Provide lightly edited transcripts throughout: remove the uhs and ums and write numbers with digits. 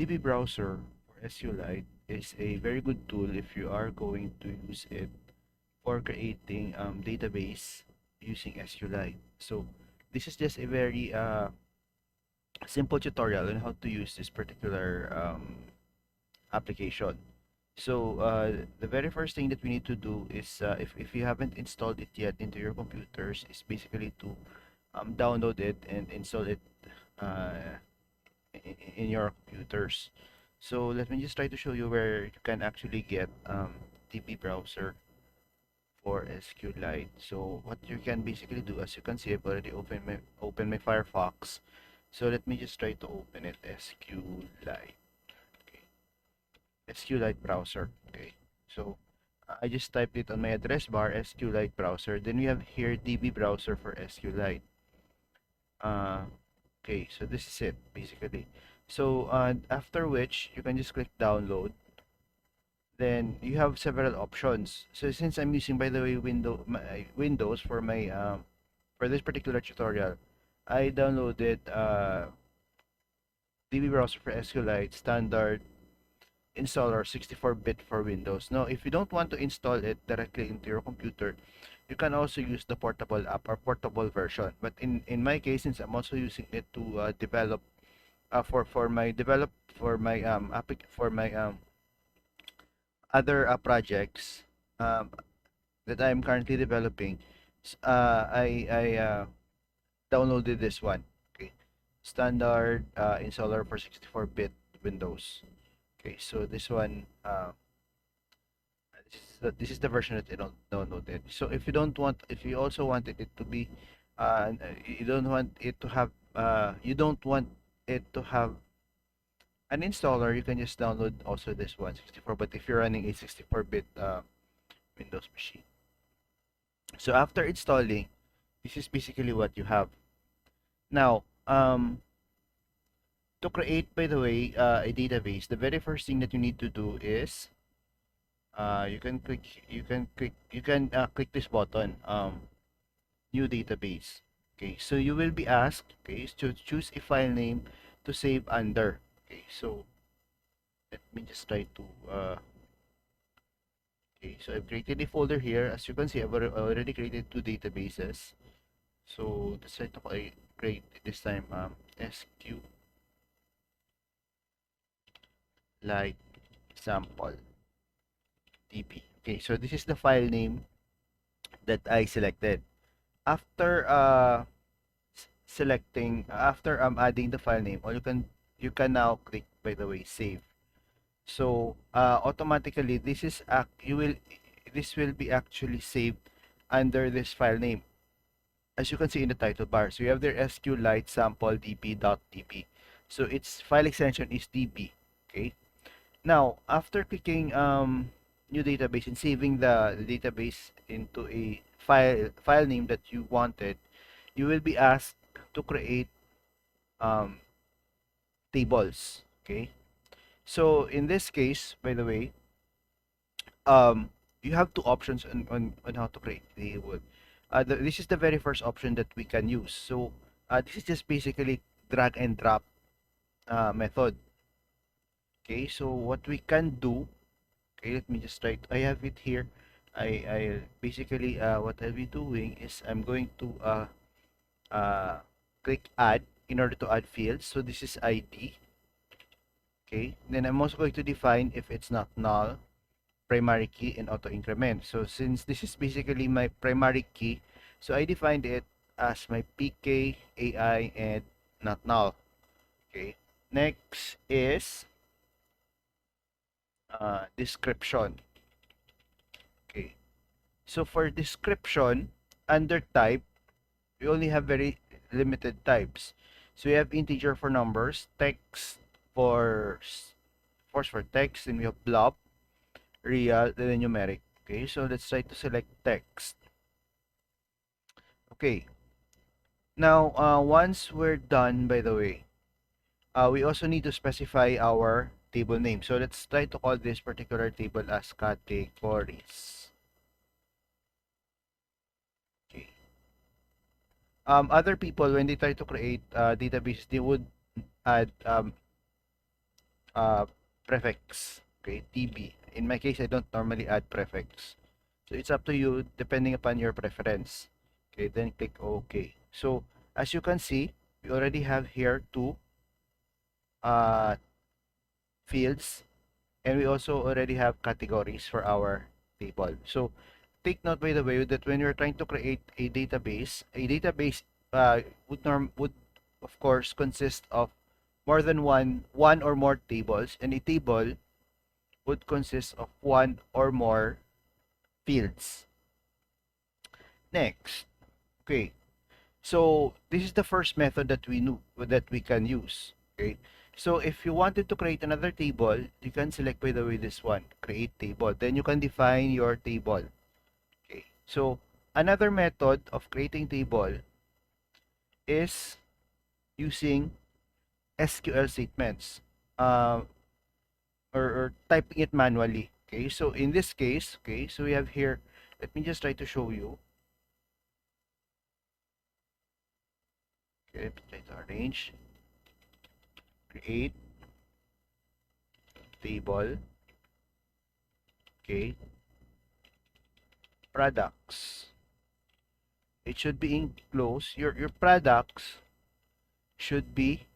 DB browser for Sqlite is a very good tool if you are going to use it for creating database using Sqlite. So this is just a very simple tutorial on how to use this particular application. So the very first thing that we need to do is if you haven't installed it yet into your computers is basically to download it and install it uh, in your computers. So let me just try to show you where you can actually get DB browser for SQLite. So what you can basically do, as you can see, I've already opened my Firefox. So let me just try to open it, SQLite. Okay, SQLite browser. Okay, so I just typed it on my address bar, SQLite browser. Then we have here DB browser for SQLite. Uh, okay, so this is it basically. So after which you can just click download. Then you have several options. So since I'm using, by the way, Windows for this particular tutorial, I downloaded DB browser for SQLite standard installer 64-bit for Windows. Now, if you don't want to install it directly into your computer, you can also use the portable app or portable version. But in my case, since I'm also using it to develop for my other projects that I'm currently developing, I downloaded this one. Okay, standard installer for 64-bit Windows. Okay, so this one, this is the version that I don't downloaded. So if you also wanted it to be, you don't want it to have, you don't want it to have an installer, you can just download also this one, 64. But if you're running a 64-bit Windows machine, so after installing, this is basically what you have. Now, to create, by the way, a database, the very first thing that you need to do is you can click this button, new database. Okay, so you will be asked, okay, to choose a file name to save under. Okay, so let me just try to okay, so I've created a folder here. As you can see, I've already created two databases. So let's try to create this time SQLite sample db. Okay, so this is the file name that I selected. After selecting, after adding the file name, or you can now click, by the way, save. So automatically this will be actually saved under this file name, as you can see in the title bar. So you have their SQLite sample db.db. So its file extension is db. Okay. Now after clicking new database and saving the database into a file name that you wanted, you will be asked to create um, tables. Okay. So in this case, by the way, um, you have two options on how to create the table. This is the very first option that we can use. So this is just basically drag and drop method. Okay, so what we can do, okay, let me just try. I have it here. I basically what I'll be doing is I'm going to uh, click add in order to add fields. So this is ID. Okay, then I'm also going to define if it's not null, primary key, and auto increment. So since this is basically my primary key, so I defined it as my PK, AI, and not null. Okay, next is description. Okay, so for description, under type, we only have very limited types. So we have integer for numbers, text for for text, and we have blob, real, then numeric. Okay, so let's try to select text. Okay, now once we're done, by the way, we also need to specify our table name. So let's try to call this particular table as categories. Okay. Other people, when they try to create databases, they would add uh, prefix, okay, TB. In my case, I don't normally add prefix. So it's up to you depending upon your preference. Okay, then click OK. So as you can see, we already have here two uh, fields, and we also already have categories for our table. So take note, by the way, that when you're trying to create a database would of course consist of more than one or more tables, and a table would consist of one or more fields. Next, okay. So this is the first method that we can use. Okay. So if you wanted to create another table, you can select, by the way, this one, create table. Then you can define your table. Okay. So another method of creating table is using SQL statements, uh, or typing it manually. Okay. So in this case, okay, so we have here, let me just try to show you. Okay, try to arrange, create table, okay, products. It should be enclosed. Your products should be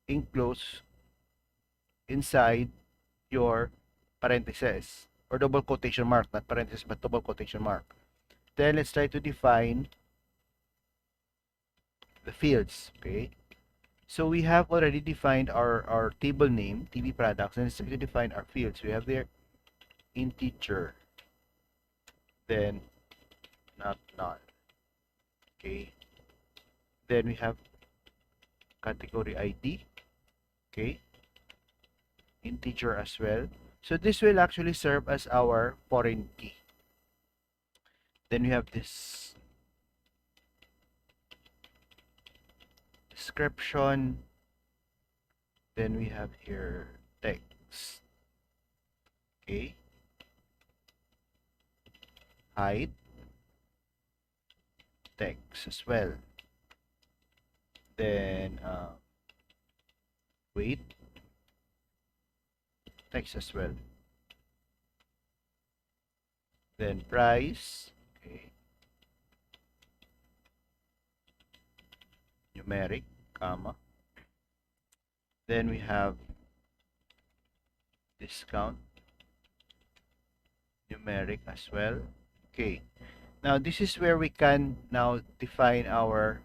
enclosed inside your parentheses or double quotation mark, not parentheses but double quotation mark. Then let's try to define the fields. Okay. So we have already defined our table name, TV products, and let's try to define our fields. We have there integer, then not null. Okay. Then we have category ID. Okay. Integer as well. So this will actually serve as our foreign key. Then we have this description. Then we have here text. Okay. Height. Text as well. Then weight. Text as well. Then price. Okay. Numeric, comma. Then we have discount, numeric as well. Okay. Now this is where we can now define our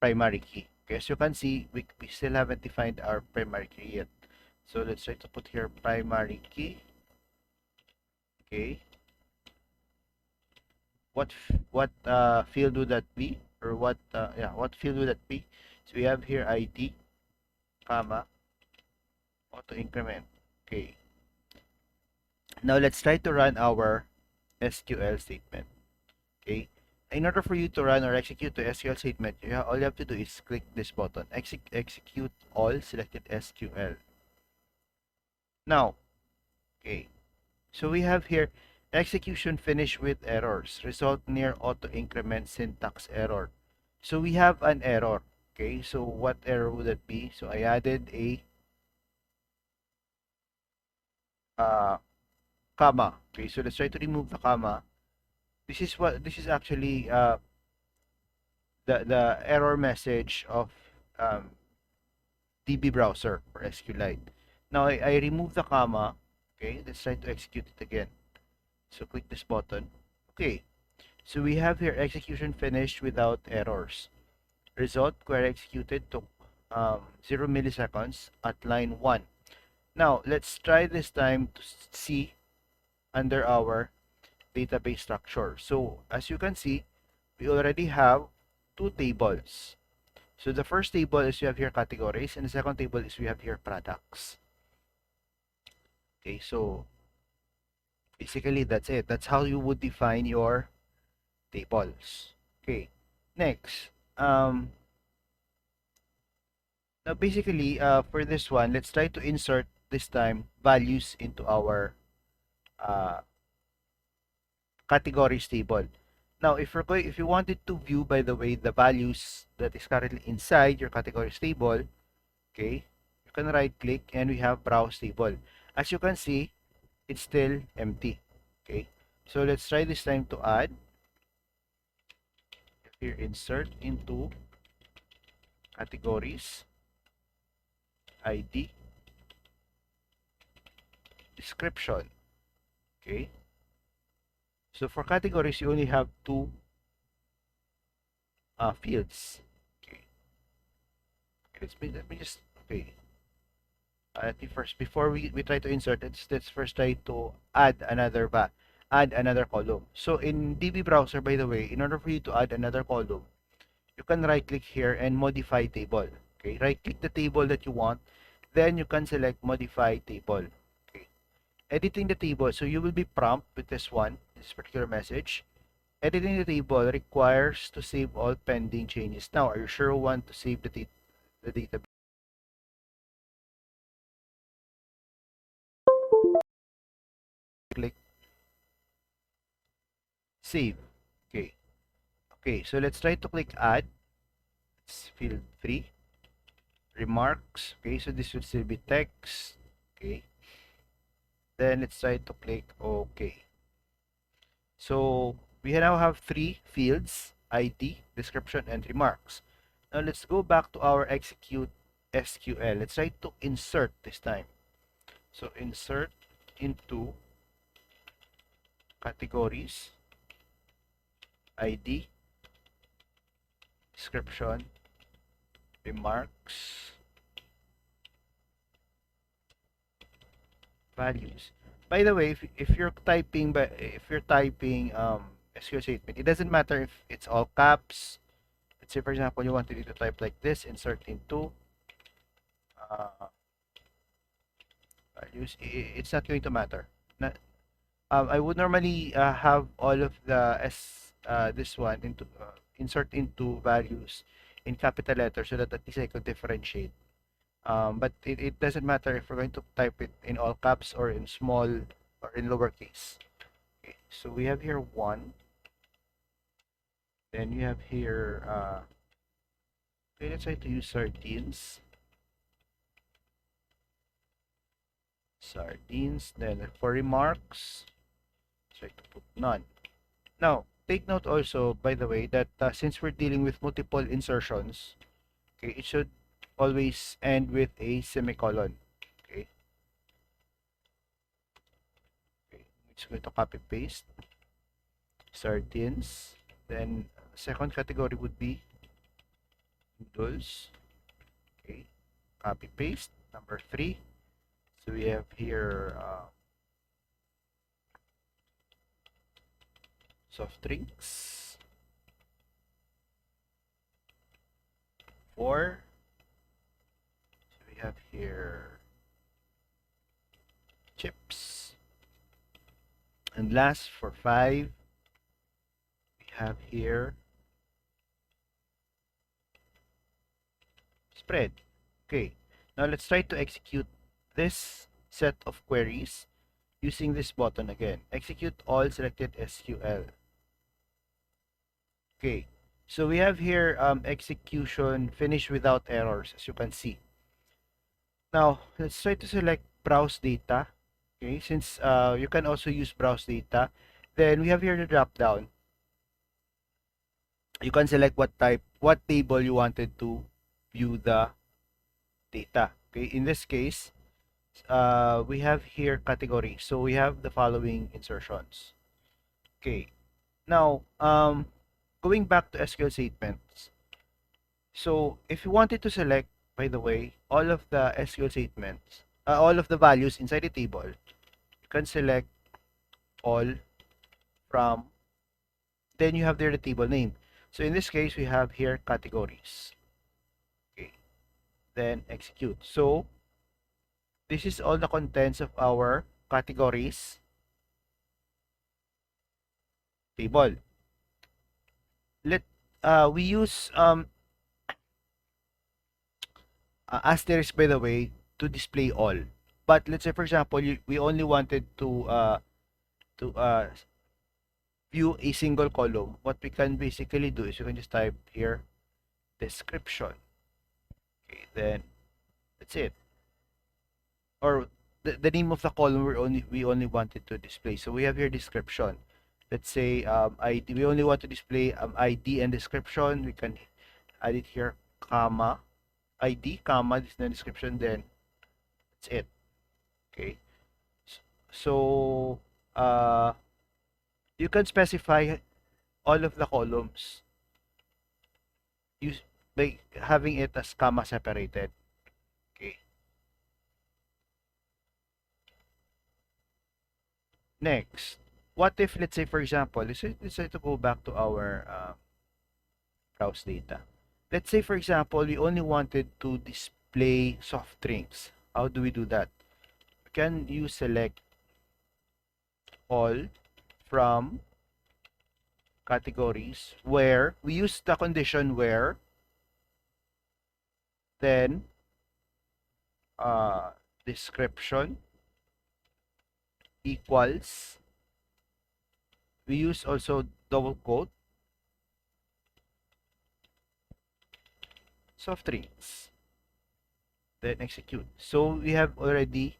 primary key. Okay, as you can see, we still haven't defined our primary key yet. So let's try to put here primary key. Okay. What field would that be? Or what what field would that be? So we have here ID, comma, auto increment. Okay. Now let's try to run our SQL statement. Okay. In order for you to run or execute the SQL statement, all you have to do is click this button, execute all selected SQL. Now, okay, so we have here execution finish with errors, result near auto increment syntax error. So we have an error. Okay, so what error would that be? So I added a comma. Okay, so let's try to remove the comma. This is actually the error message of DB browser or Sqlite. Now I remove the comma. Okay, let's try to execute it again. So click this button. Okay, so we have here execution finished without errors. Result query executed took 0 milliseconds at line 1. Now let's try this time to see under our database structure. So as you can see, we already have two tables. So the first table is we have here categories, and the second table is we have here products. Okay, so basically that's it. That's how you would define your tables. Okay, next. Now basically, for this one, let's try to insert this time values into our uh, categories table. Now, if you wanted to view, by the way, the values that is currently inside your categories table, okay, You can right click and we have browse table. As you can see, it's still empty. Okay, so let's try this time to add. Here, insert into categories, ID, description. Okay, so for categories, you only have two fields. Okay, let me just, okay. Let me first, before we try to insert, let's first try to add another column. So in DB browser, by the way, in order for you to add another column, you can right click here and modify table. Okay, right click the table that you want, then you can select modify table. Okay, editing the table, so you will be prompt with this particular message. Editing the table requires to save all pending changes. Now, are you sure you want to save the database? Click save. Okay, okay, so let's try to click add. It's field 3, remarks. Okay, so this will still be text. Okay, then let's try to click OK. So we now have 3 fields: ID, description, and remarks. Now let's go back to our execute SQL. Let's try to insert this time. So insert into categories, ID, description, remarks, values. By the way, if you're typing SQL statement, it doesn't matter if it's all caps. Let's say for example you wanted it to type like this: insert into values. It's not going to matter. I would normally have all of the this one into insert into values in capital letters so that at least I could differentiate. But it doesn't matter if we're going to type it in all caps or in small or in lowercase. Okay, so we have here 1. Then you have here, okay, let's try to use sardines. Sardines. Then for remarks, try to put none. Now, take note also, by the way, that since we're dealing with multiple insertions, okay, it should always end with a semicolon. Okay. Okay. It's going to copy paste sardines. Then second category would be noodles. Okay. Copy paste number 3. So we have here soft drinks. 4. So we have here chips. And last for 5, we have here spread. Okay. Now let's try to execute this set of queries using this button again. Execute all selected SQL. Okay. So we have here execution finish without errors, as you can see. Now let's try to select browse data. Okay, since you can also use browse data, then we have here the drop down. You can select what table you wanted to view the data. Okay, in this case, we have here category. So we have the following insertions. Okay, now going back to SQL statements. So if you wanted to select, by the way, all of the SQL statements, all of the values inside the table, you can select all from, then you have there the table name. So in this case, we have here categories. Okay, then execute. So this is all the contents of our categories table. We use asterisk, by the way, to display all. But let's say for example, we only wanted to view a single column. What we can basically do is you can just type here description. Okay, then that's it. or the name of the column we only wanted to display. So we have here description. Let's say ID. We only want to display ID and description. We can add it here, comma ID, comma this is the description. Then that's it. Okay. So you can specify all of the columns use by having it as comma separated. Okay. Next, what if, let's say, for example, let's say to go back to our browse data. Let's say, for example, we only wanted to display soft drinks. How do we do that? We can use select all from categories where we use the condition where, then description equals, we use also double quote, soft drinks, then execute. So we have already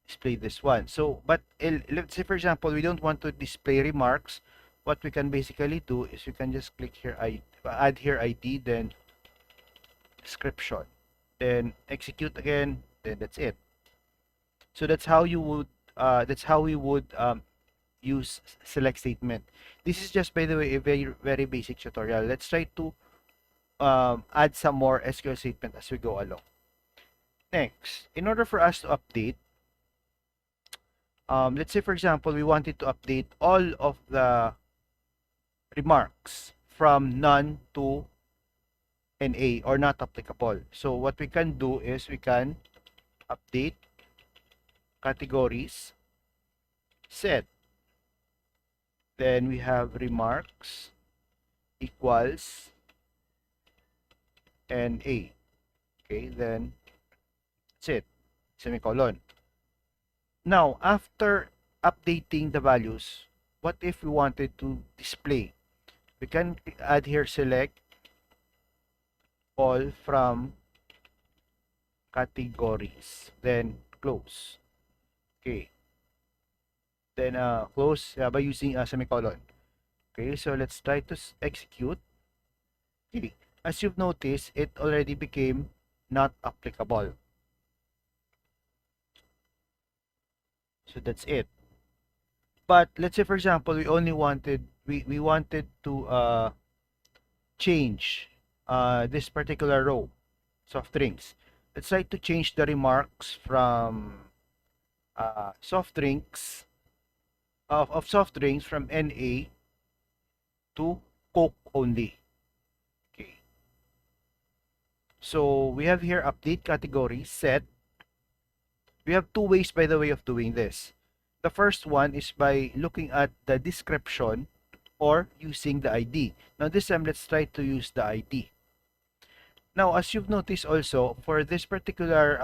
displayed this one. So but let's say, for example, we don't want to display remarks. What we can basically do is we can just click here, add here ID, then description, then execute again, then that's it. So that's how you would that's how we would use select statement. This is just, by the way, a very basic tutorial. Let's try to add some more SQL statement as we go along. Next, in order for us to update, let's say, for example, we wanted to update all of the remarks from none to NA or not applicable. So what we can do is we can update categories, set, then we have remarks equals NA. Okay, then that's it, semicolon. Now, after updating the values, what if we wanted to display? We can add here select all from categories, then close. Okay, then close by using a semicolon. Okay, so let's try to execute. Okay, as you've noticed, it already became not applicable. So that's it. But let's say, for example, we wanted to change this particular row, soft drinks. Let's try to change the remarks from soft drinks of soft drinks from NA to Coke only. Okay. So we have here update category, set. We have two ways, by the way, of doing this. The first one is by looking at the description or using the ID. Now this time, let's try to use the ID. Now, as you've noticed also, for this particular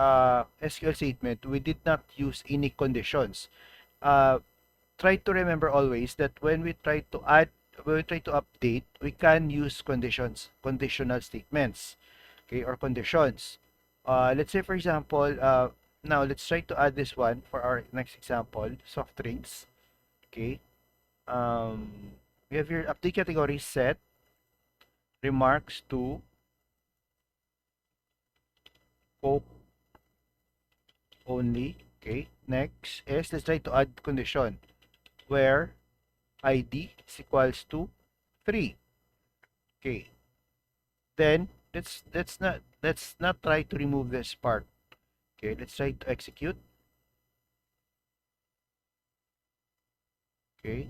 SQL statement, we did not use any conditions. Try to remember always that when we try to update, we can use conditional statements, okay, or conditions. Let's say, for example, now let's try to add this one for our next example, soft drinks. Okay. We have here update category, set remarks to Coke only. Okay. Next is, let's try to add condition where ID is equals to 3. Okay. Then let's not try to remove this part. Okay, let's try to execute. Okay.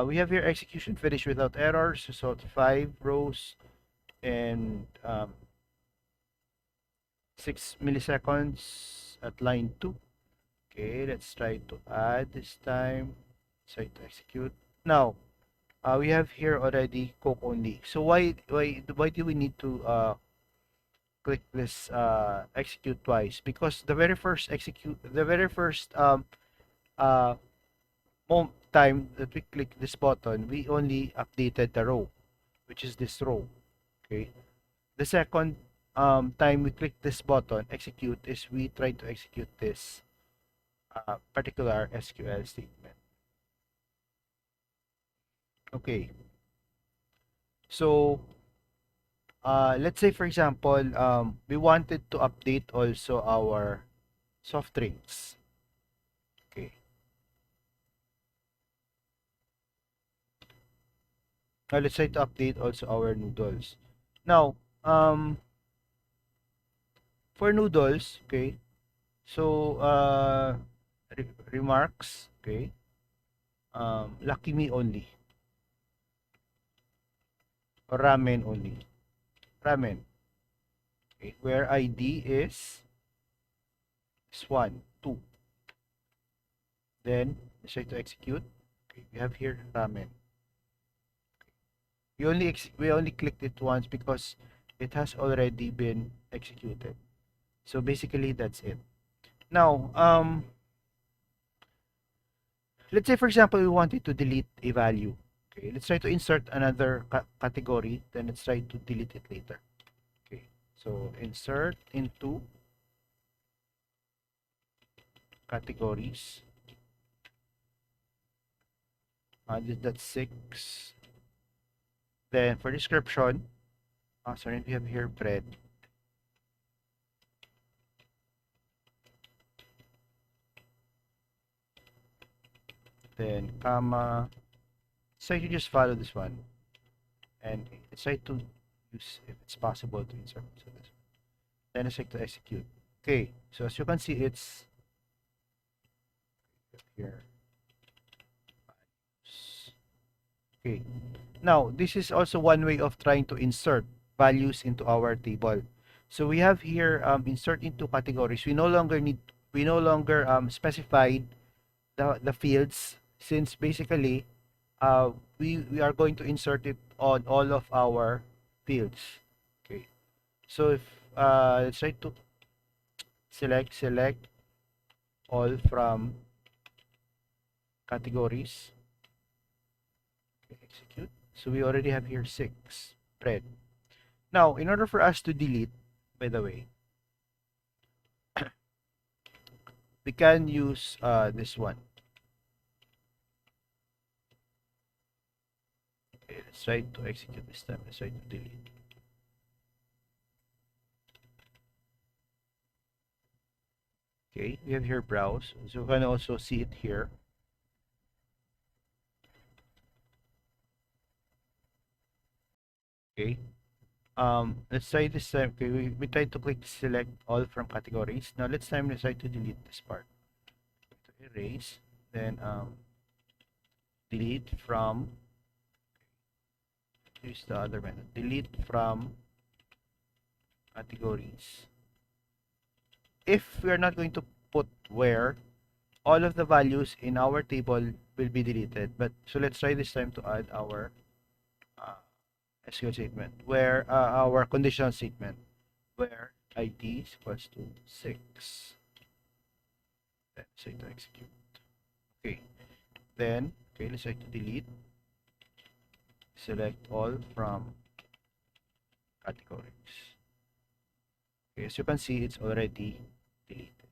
We have here execution finished without errors. So 5 rows and 6 milliseconds at line 2. Okay, let's try to add this time. Try to execute. Now, we have here already Coke only. So why do we need to click this execute twice? Because the very first uh time that we click this button, we only updated the row, which is this row. Okay. The second time we click this button, execute, is we try to execute this particular SQL statement. Okay. So, let's say for example, we wanted to update also our soft drinks. Okay. Now let's try to update also our noodles. Now, for noodles, okay. So, remarks, okay. Lucky me only or ramen only. Ramen. Okay. Where ID is 1, 2. Then let's try to execute. Okay, we have here ramen. We only clicked it once because it has already been executed. So basically that's it. Now, let's say for example we wanted to delete a value. Okay, let's try to insert another category, then let's try to delete it later. Okay, so insert into categories. That's 6. Then for description, sorry, we have here bread. Then comma. So you just follow this one, and let's try to use if it's possible to insert. So this. Then let's try to execute. Okay, so as you can see, it's here. Okay. Now, this is also one way of trying to insert values into our table. So we have here insert into categories. We no longer specified the fields, since basically we are going to insert it on all of our fields. Okay. So if let's try to select all from categories. Okay, execute. So we already have here 6 bread. Now, in order for us to delete, by the way, we can use this one. Okay, let's try to execute this time. Let's try to delete. Okay, we have here browse. So you can also see it here. Okay. Let's try this time. Okay, we try to click select all from categories. Now let's try to delete this part. To erase, then delete from. Use the other method. Delete from categories. If we are not going to put where, all of the values in our table will be deleted. But so let's try this time to add our SQL statement, where our conditional statement, where ID is equals to 6. Let's say to execute. Okay. Then, okay, let's try to delete. Select all from categories. Okay, as you can see, it's already deleted.